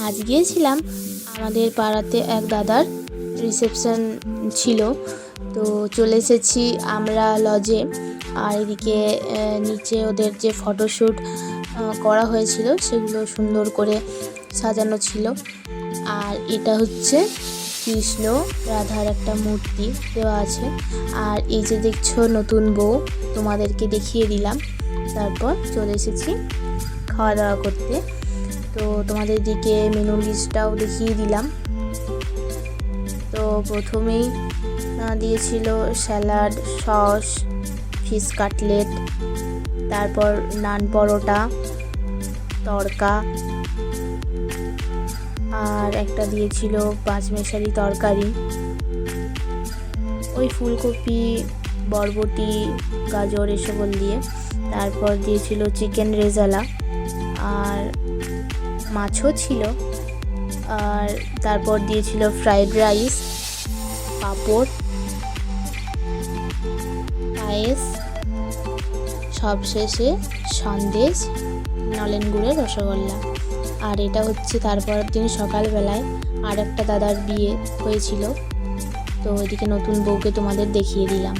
আজ গিয়েছিলাম আমাদের পাড়াতে এক দাদার রিসেপশন ছিল, তো চলে এসেছি আমরা লজে। আর এদিকে নিচে ওদের যে ফটোশ্যুট করা হয়েছিল সেগুলো সুন্দর করে সাজানো ছিল। আর এটা হচ্ছে কৃষ্ণ রাধার একটা মূর্তি দেওয়া আছে। আর এই যে দেখছো নতুন বউ, তোমাদেরকে দেখিয়ে দিলাম। তারপর চলে এসেছি খাওয়া দাওয়া করতে। তো তোমাদের দিকে মেনু লিস্টটাও দেখিয়ে দিলাম। তো প্রথমেই দিয়েছিল স্যালাড, সস, ফিশ কাটলেট, তারপর নান পরোটা, তড়কা, আর একটা দিয়েছিল পাঁচমেশালি তরকারি, ওই ফুলকপি, বরবটি, গাজর এসবল দিয়ে। তারপর দিয়েছিল চিকেন রেজালা, আর মাছও ছিল। আর তারপর দিয়েছিল ফ্রাইড রাইস, পাঁপড়, পায়েস, সবশেষে সন্দেশ, নলেন গুড়ের রসগোল্লা। আর এটা হচ্ছে তারপর দিন সকালবেলায় আর একটা দাদার বিয়ে হয়েছিল, তো ওইদিকে নতুন বউকে তোমাদের দেখিয়ে দিলাম।